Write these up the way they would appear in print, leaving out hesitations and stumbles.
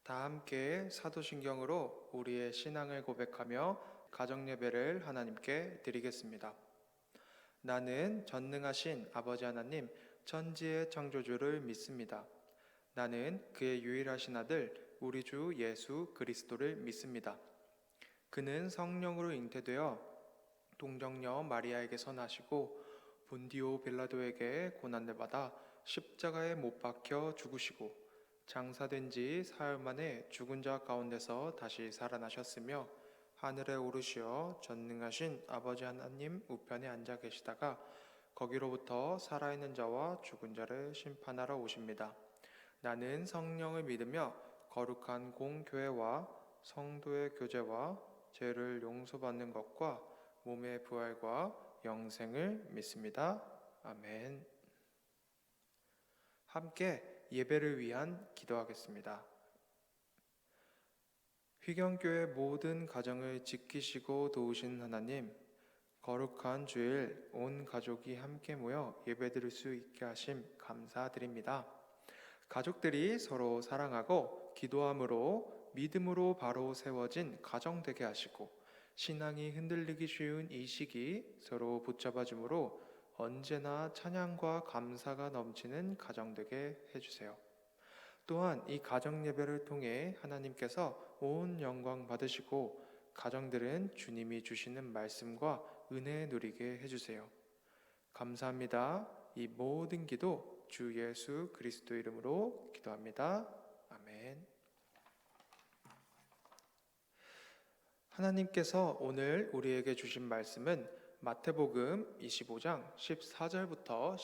다 함께 사도신경으로 우리의 신앙을 고백하며 가정예배를 하나님께 드리겠습니다. 나는 전능하신 아버지 하나님, 천지의 창조주를 믿습니다. 나는 그의 유일하신 아들, 우리 주 예수 그리스도를 믿습니다. 그는 성령으로 잉태되어 동정녀 마리아에게서 나시고 본디오 빌라도에게 고난을 받아 십자가에 못 박혀 죽으시고 장사된 지 사흘 만에 죽은 자 가운데서 다시 살아나셨으며 하늘에 오르시어 전능하신 아버지 하나님 우편에 앉아 계시다가 거기로부터 살아있는 자와 죽은 자를 심판하러 오십니다. 나는 성령을 믿으며 거룩한 공교회와 성도의 교제와 죄를 용서받는 것과 몸의 부활과 영생을 믿습니다. 아멘. 함께 예배를 위한 기도하겠습니다. 휘경교회 모든 가정을 지키시고 도우신 하나님, 거룩한 주일 온 가족이 함께 모여 예배드릴 수 있게 하심 감사드립니다. 가족들이 서로 사랑하고 기도함으로 믿음으로 바로 세워진 가정 되게 하시고 신앙이 흔들리기 쉬운 이 시기 서로 붙잡아 줌으로 언제나 찬양과 감사가 넘치는 가정 되게 해주세요. 또한 이 가정 예배를 통해 하나님께서 온 영광 받으시고 가정들은 주님이 주시는 말씀과 은혜 누리게 해주세요. 감사합니다. 이 모든 기도 주 예수 그리스도 이름으로 기도합니다. 아멘. 하나님께서 오늘 우리에게 주신 말씀은 마태복음 25장 14절부터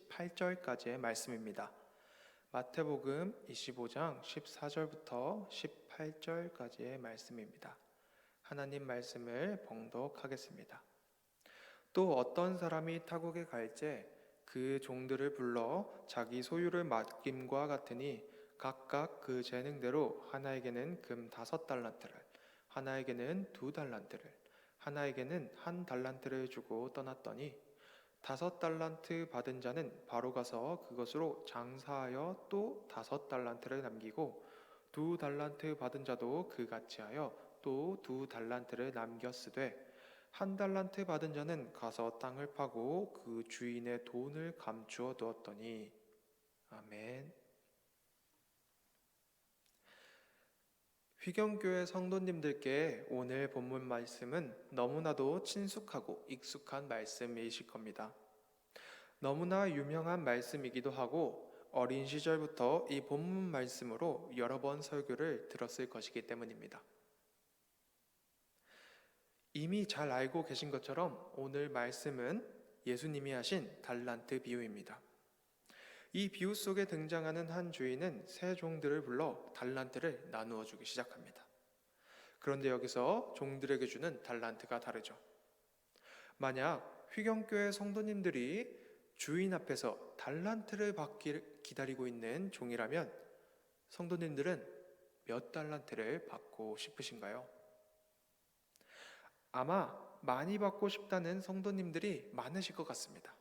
18절까지의 말씀입니다. 마태복음 25장 14절부터 18절까지의 말씀입니다. 하나님 말씀을 봉독하겠습니다. 또 어떤 사람이 타국에 갈새 그 종들을 불러 자기 소유를 맡김과 같으니 각각 그 재능대로 하나에게는 금 5달란트를, 하나에게는 2달란트를, 하나에게는 1달란트를 주고 떠났더니 5달란트 받은 자는 바로 가서 그것으로 장사하여 또 5달란트를 남기고 2달란트 받은 자도 그같이 하여 또 2달란트를 남겼으되 1달란트 받은 자는 가서 땅을 파고 그 주인의 돈을 감추어 두었더니. 아멘. 휘경교회 성도님들께 오늘 본문 말씀은 너무나도 친숙하고 익숙한 말씀이실 겁니다. 너무나 유명한 말씀이기도 하고 어린 시절부터 이 본문 말씀으로 여러 번 설교를 들었을 것이기 때문입니다. 이미 잘 알고 계신 것처럼 오늘 말씀은 예수님이 하신 달란트 비유입니다. 이 비유 속에 등장하는 한 주인은 세 종들을 불러 달란트를 나누어 주기 시작합니다. 그런데 여기서 종들에게 주는 달란트가 다르죠. 만약 휘경교회 성도님들이 주인 앞에서 달란트를 받기를 기다리고 있는 종이라면 성도님들은 몇 달란트를 받고 싶으신가요? 아마 많이 받고 싶다는 성도님들이 많으실 것 같습니다.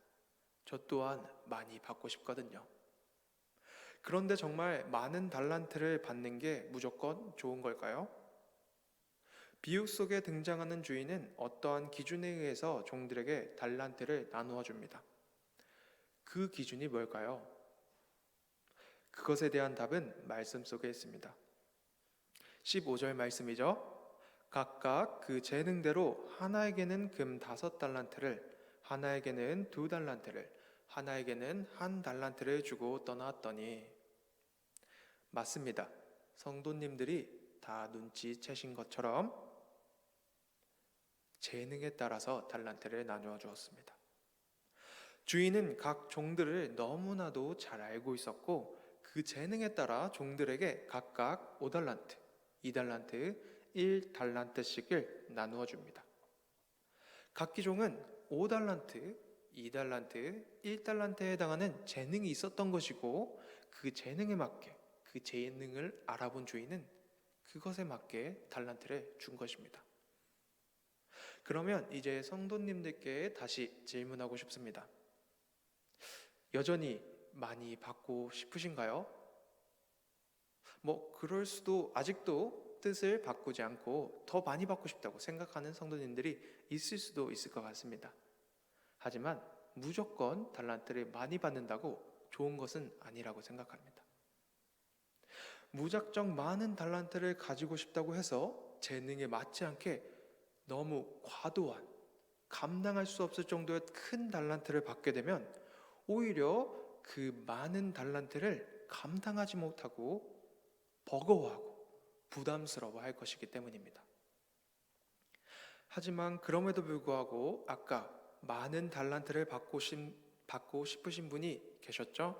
저 또한 많이 받고 싶거든요. 그런데 정말 많은 달란트를 받는 게 무조건 좋은 걸까요? 비유 속에 등장하는 주인은 어떠한 기준에 의해서 종들에게 달란트를 나누어 줍니다. 그 기준이 뭘까요? 그것에 대한 답은 말씀 속에 있습니다. 15절 말씀이죠. 각각 그 재능대로 하나에게는 금 5달란트를, 하나에게는 2달란트를, 하나에게는 1달란트를 주고 떠났더니. 맞습니다. 성도님들이 다 눈치채신 것처럼 재능에 따라서 달란트를 나누어 주었습니다. 주인은 각 종들을 너무나도 잘 알고 있었고 그 재능에 따라 종들에게 각각 5달란트, 2달란트, 1달란트씩을 나누어 줍니다. 각 기종은 5달란트, 2달란트, 1달란트에 해당하는 재능이 있었던 것이고 그 재능에 맞게 그 재능을 알아본 주인은 그것에 맞게 달란트를 준 것입니다. 그러면 이제 성도님들께 다시 질문하고 싶습니다. 여전히 많이 받고 싶으신가요? 그럴 수도 아직도 뜻을 바꾸지 않고 더 많이 받고 싶다고 생각하는 성도님들이 있을 수도 있을 것 같습니다. 하지만 무조건 달란트를 많이 받는다고 좋은 것은 아니라고 생각합니다. 무작정 많은 달란트를 가지고 싶다고 해서 재능에 맞지 않게 너무 과도한, 감당할 수 없을 정도의 큰 달란트를 받게 되면 오히려 그 많은 달란트를 감당하지 못하고 버거워하고 부담스러워 할 것이기 때문입니다. 하지만 그럼에도 불구하고 아까 많은 달란트를 받고 싶으신 분이 계셨죠?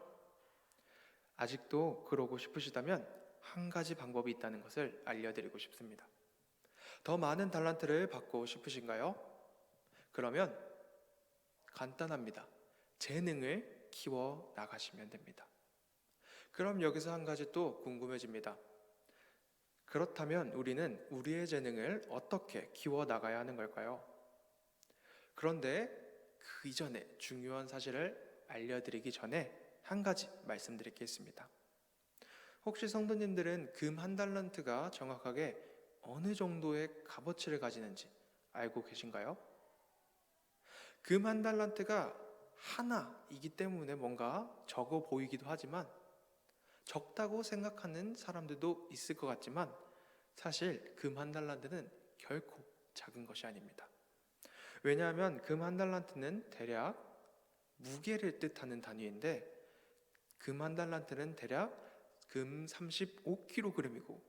아직도 그러고 싶으시다면 한 가지 방법이 있다는 것을 알려드리고 싶습니다. 더 많은 달란트를 받고 싶으신가요? 그러면 간단합니다. 재능을 키워 나가시면 됩니다. 그럼 여기서 한 가지 또 궁금해집니다. 그렇다면 우리는 우리의 재능을 어떻게 키워 나가야 하는 걸까요? 그런데 그 이전에 중요한 사실을 알려드리기 전에 한 가지 말씀드리겠습니다. 혹시 성도님들은 금 한 달란트가 정확하게 어느 정도의 값어치를 가지는지 알고 계신가요? 금 한 달란트가 하나이기 때문에 뭔가 적어 보이기도 하지만 적다고 생각하는 사람들도 있을 것 같지만 사실 금 한 달란트는 결코 작은 것이 아닙니다. 왜냐하면 금 한 달란트는 대략 무게를 뜻하는 단위인데 금 한 달란트는 대략 금 35kg이고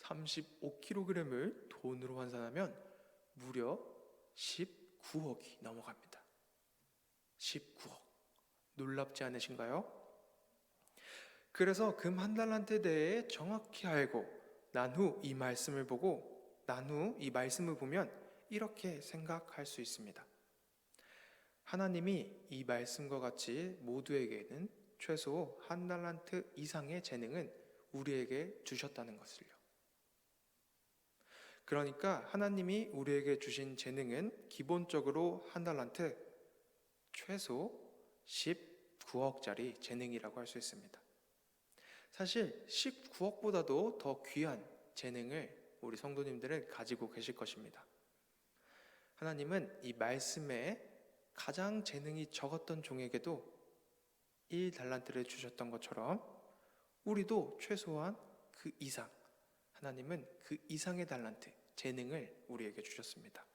35kg을 돈으로 환산하면 무려 19억이 넘어갑니다. 19억. 놀랍지 않으신가요? 그래서 금 한 달란트에 대해 정확히 알고 난 후 이 말씀을 보면 이렇게 생각할 수 있습니다. 하나님이 이 말씀과 같이 모두에게는 최소 한 달란트 이상의 재능은 우리에게 주셨다는 것을요. 그러니까 하나님이 우리에게 주신 재능은 기본적으로 한 달란트 최소 19억짜리 재능이라고 할 수 있습니다. 사실 19억보다도 더 귀한 재능을 우리 성도님들은 가지고 계실 것입니다. 하나님은 이 말씀에 가장 재능이 적었던 종에게도 1달란트를 주셨던 것처럼 우리도 최소한 그 이상, 하나님은 그 이상의 달란트, 재능을 우리에게 주셨습니다.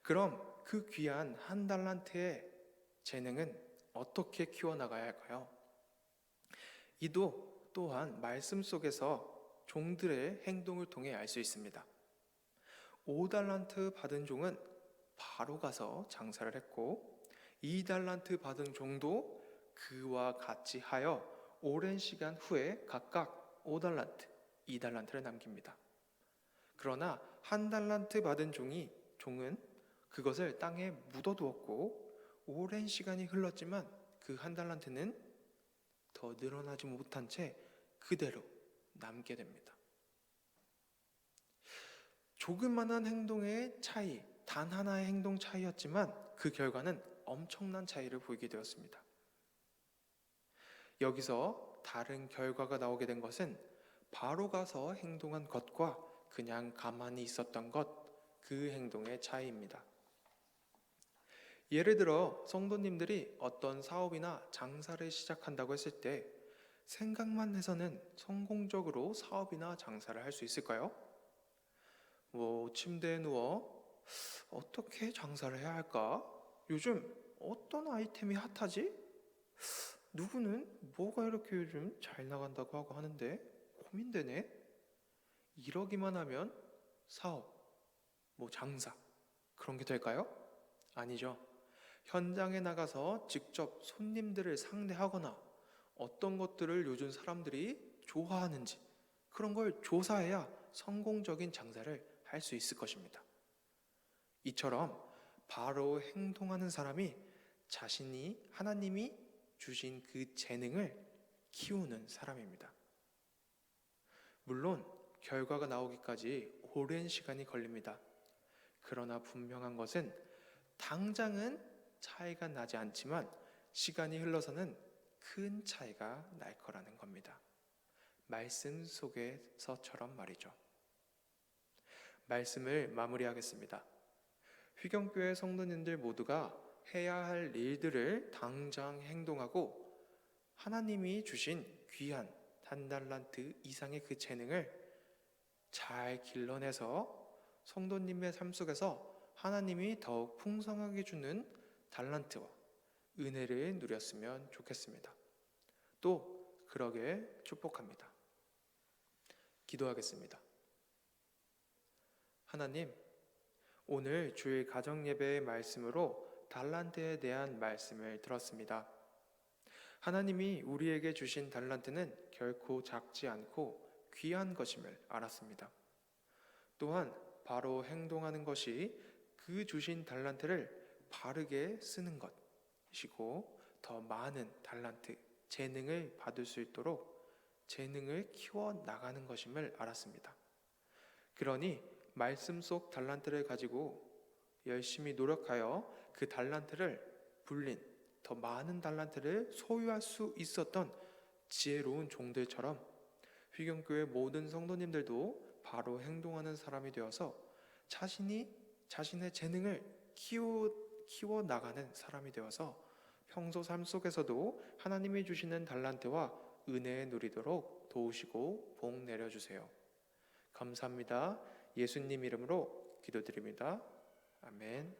그럼 그 귀한 한 달란트의 재능은 어떻게 키워나가야 할까요? 이도 또한 말씀 속에서 종들의 행동을 통해 알 수 있습니다. 5달란트 받은 종은 바로 가서 장사를 했고 2달란트 받은 종도 그와 같이 하여 오랜 시간 후에 각각 5달란트, 2달란트를 남깁니다. 그러나 한 달란트 받은 종은 그것을 땅에 묻어두었고 오랜 시간이 흘렀지만 그 한 달란트는 더 늘어나지 못한 채 그대로 남게 됩니다. 조그만한 행동의 차이, 단 하나의 행동 차이였지만 그 결과는 엄청난 차이를 보이게 되었습니다. 여기서 다른 결과가 나오게 된 것은 바로 가서 행동한 것과 그냥 가만히 있었던 것, 그 행동의 차이입니다. 예를 들어 성도님들이 어떤 사업이나 장사를 시작한다고 했을 때 생각만 해서는 성공적으로 사업이나 장사를 할 수 있을까요? 침대에 누워 어떻게 장사를 해야 할까? 요즘 어떤 아이템이 핫하지? 누구는 뭐가 이렇게 요즘 잘 나간다고 하고 하는데 고민되네? 이러기만 하면 사업, 장사 그런 게 될까요? 아니죠. 현장에 나가서 직접 손님들을 상대하거나 어떤 것들을 요즘 사람들이 좋아하는지 그런 걸 조사해야 성공적인 장사를 할 수 있을 것입니다. 이처럼 바로 행동하는 사람이 하나님이 주신 그 재능을 키우는 사람입니다. 물론 결과가 나오기까지 오랜 시간이 걸립니다. 그러나 분명한 것은 당장은 차이가 나지 않지만 시간이 흘러서는 큰 차이가 날 거라는 겁니다. 말씀 속에서처럼 말이죠. 말씀을 마무리하겠습니다. 휘경교회 성도님들 모두가 해야 할 일들을 당장 행동하고 하나님이 주신 귀한 한 달란트 이상의 그 재능을 잘 길러내서 성도님의 삶 속에서 하나님이 더욱 풍성하게 주는 달란트와 은혜를 누렸으면 좋겠습니다. 또 그러게 축복합니다. 기도하겠습니다. 하나님, 오늘 주일 가정예배의 말씀으로 달란트에 대한 말씀을 들었습니다. 하나님이 우리에게 주신 달란트는 결코 작지 않고 귀한 것임을 알았습니다. 또한 바로 행동하는 것이 그 주신 달란트를 바르게 쓰는 것이고 더 많은 달란트, 재능을 받을 수 있도록 재능을 키워나가는 것임을 알았습니다. 그러니 말씀 속 달란트를 가지고 열심히 노력하여 그 달란트를 불린 더 많은 달란트를 소유할 수 있었던 지혜로운 종들처럼 휘경교회 모든 성도님들도 바로 행동하는 사람이 되어서 자신의 재능을 키워나가는 사람이 되어서 평소 삶 속에서도 하나님이 주시는 달란트와 은혜에 누리도록 도우시고 복 내려주세요. 감사합니다. 예수님 이름으로 기도드립니다. 아멘.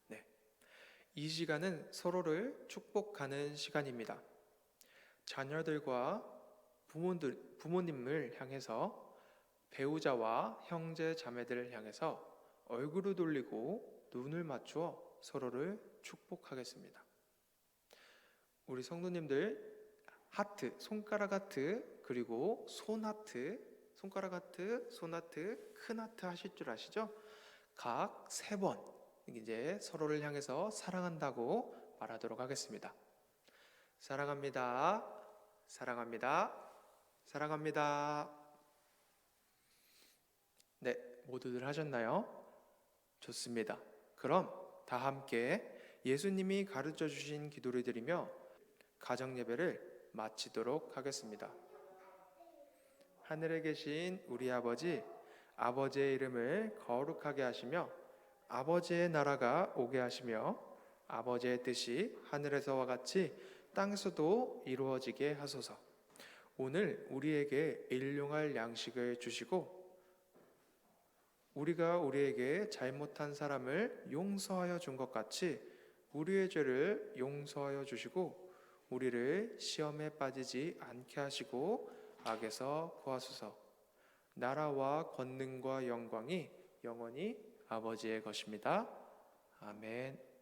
네, 이 시간은 서로를 축복하는 시간입니다. 자녀들과 부모님을 향해서 배우자와 형제 자매들을 향해서 얼굴을 돌리고 눈을 맞추어 서로를 축복하겠습니다. 우리 성도님들 하트, 손가락 하트, 그리고 손 하트, 손가락 하트, 손 하트, 큰 하트 하실 줄 아시죠? 각 3번 이제 서로를 향해서 사랑한다고 말하도록 하겠습니다. 사랑합니다. 사랑합니다. 사랑합니다. 네, 모두들 하셨나요? 좋습니다. 그럼 다 함께 예수님이 가르쳐 주신 기도를 드리며 가정 예배를 마치도록 하겠습니다. 하늘에 계신 우리 아버지, 아버지의 이름을 거룩하게 하시며 아버지의 나라가 오게 하시며 아버지의 뜻이 하늘에서와 같이 땅에서도 이루어지게 하소서. 오늘 우리에게 일용할 양식을 주시고 우리가 우리에게 잘못한 사람을 용서하여 준 것 같이 우리의 죄를 용서하여 주시고 우리를 시험에 빠지지 않게 하시고 악에서 구하소서. 나라와 권능과 영광이 영원히 아버지의 것입니다. 아멘.